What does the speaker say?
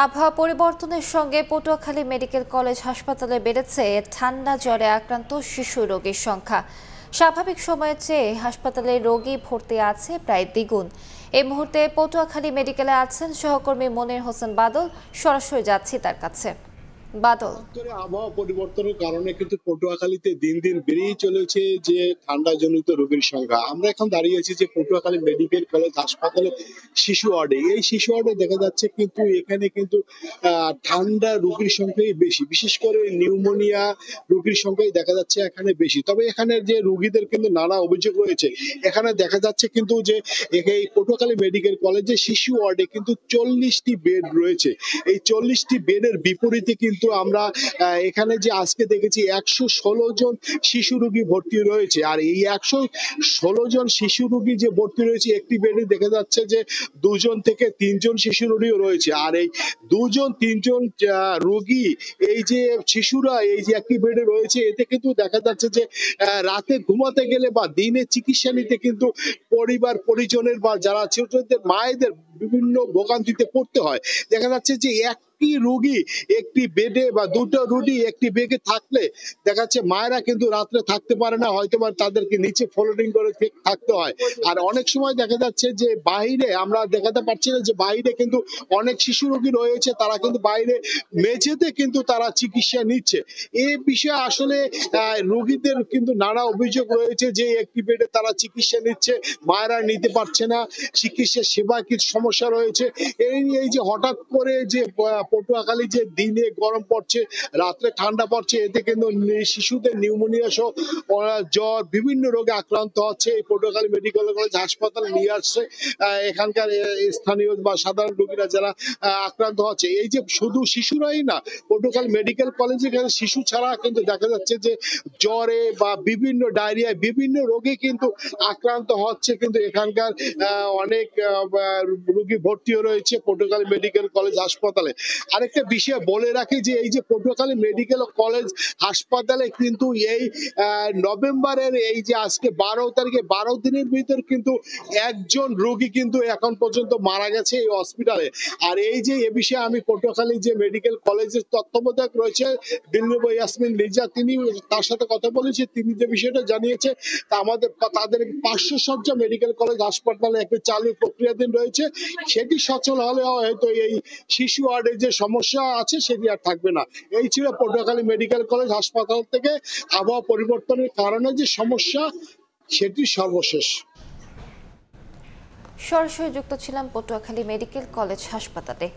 আবহাওয়া পরিবর্তনের সঙ্গে পটুয়াখালী মেডিকেল কলেজ হাসপাতালে বেড়েছে ঠান্ডা জ্বরে আক্রান্ত শিশু রোগীর সংখ্যা। স্বাভাবিক সময়ের চেয়ে হাসপাতালে রোগী ভর্তি আছে প্রায় দ্বিগুণ। এই মুহূর্তে পটুয়াখালী মেডিকেলে আছেন সহকর্মী মনির হোসেন বাদল। সরাসরি যাচ্ছি তার কাছে। বাদল, আবহাওয়া পরিবর্তনের কারণে কিন্তু পটুয়াখালীতে দিন দিন বেড়েই চলেছে যে ঠান্ডা জনিত রোগীর সংখ্যা। আমরা এখন দাঁড়িয়ে আছি যে পটুয়াখালী মেডিকেল কলেজ হাসপাতালে শিশু ওয়ার্ডে। এই শিশু ওয়ার্ডে দেখা যাচ্ছে কিন্তু এখানে কিন্তু ঠান্ডা রোগীর সংখ্যাই বেশি, বিশেষ করে নিউমোনিয়া রোগীর সংখ্যাই দেখা যাচ্ছে এখানে বেশি। তবে এখানে যে রোগীদের কিন্তু নানা অভিযোগ রয়েছে। এখানে দেখা যাচ্ছে কিন্তু যে এই পটুয়াখালী মেডিকেল কলেজে শিশু ওয়ার্ডে কিন্তু 40টি বেড রয়েছে। এই 40টি বেডের বিপরীতে কিন্তু আমরা এখানে যে আজকে দেখেছি 116 জন শিশু রোগী ভর্তি রয়েছে। আর এই 116 জন শিশু রোগী যে ভর্তি রয়েছে, একটি বেডে দেখা যাচ্ছে যে 2 জন থেকে 3 জন শিশু রোগী রয়েছে। আর এই 2 জন 3 জন রোগী, এই যে শিশুরা এই যে একটি বেডে রয়েছে, এতে কিন্তু দেখা যাচ্ছে যে রাতে ঘুমাতে গেলে বা দিনে চিকিৎসা নিতে কিন্তু পরিবার পরিজনের বা যারা ছোটদের মায়েদের বিভিন্ন ভোগান্তিতে পড়তে হয়। দেখা যাচ্ছে যে একটি রোগী একটি বেডে বা দুটো রোগী একটি বেডে থাকলে দেখা যাচ্ছে মায়েরা কিন্তু রাত্রে থাকতে পারে না, হয়তো বা তাদেরকে নিচে ফ্লোরিং করে থাকতে হয়। আর অনেক সময় দেখা যাচ্ছে যে বাইরে আমরা দেখাতে পারছি না যে বাইরে কিন্তু অনেক শিশু রোগী রয়েছে, তারা কিন্তু বাইরে মেঝেতে কিন্তু তারা চিকিৎসা নিচ্ছে। এই বিষয়ে আসলে রোগীদের কিন্তু নানা অভিযোগ রয়েছে যে একটি বেডে তারা চিকিৎসা নিচ্ছে, মায়েরা নিতে পারছে না, চিকিৎসা সেবা কিছু সমস্যা রয়েছে। এই যে হঠাৎ করে যে পটুয়াখালী যে দিনে গরম পড়ছে, রাত্রে ঠান্ডা পড়ছে, এতে কিন্তু শিশুদের নিউমোনিয়া সহ জ্বর বিভিন্ন রোগে আক্রান্ত হচ্ছে। এই পটুয়াখালী মেডিকেল কলেজ হাসপাতালে নিয়ে আসছে এখানকার স্থানীয় বা সাধারণ রোগীরা যারা আক্রান্ত হচ্ছে। এই যে শুধু শিশুরাই না, পটুয়াখালী মেডিকেল কলেজে শিশু ছাড়া কিন্তু দেখা যাচ্ছে যে জ্বরে বা বিভিন্ন ডায়রিয়ায় বিভিন্ন রোগে কিন্তু আক্রান্ত হচ্ছে। কিন্তু এখানকার অনেক রোগী ভর্তিও রয়েছে পটুয়াখালী মেডিকেল কলেজ হাসপাতালে। আরেকটা বিষয় বলে রাখি যে এই যে পটুয়াখালী মেডিকেল কলেজ হাসপাতালে কিন্তু এই নভেম্বরের এই যে আজকে 12 তারিখে 12 দিনের ভিতর কিন্তু একজন রোগী কিন্তু এখন পর্যন্ত মারা গেছে এই হসপিটালে। আর এই যে এ বিষয়ে আমি পটুয়াখালী যে মেডিকেল কলেজের তত্ত্বাবধায়ক রয়েছে দিলরুবা ইয়াসমিন লিজা, তিনি তার সাথে কথা বলেছি। তিনি যে বিষয়টা জানিয়েছে তা তাদের 500 শয্যা মেডিকেল কলেজ হাসপাতালে একটা চালু প্রক্রিয়াধীন রয়েছে। সেটি সচল হলে হয়তো এই শিশু ওয়ার্ডে যে সমস্যা আছে সেটি আর থাকবে না। এই ছিল পটুয়াখালী মেডিকেল কলেজ হাসপাতাল থেকে আবহাওয়া পরিবর্তনের কারণে যে সমস্যা সেটি সর্বশেষ। সরাসরি যুক্ত ছিলাম পটুয়াখালী মেডিকেল কলেজ হাসপাতালে।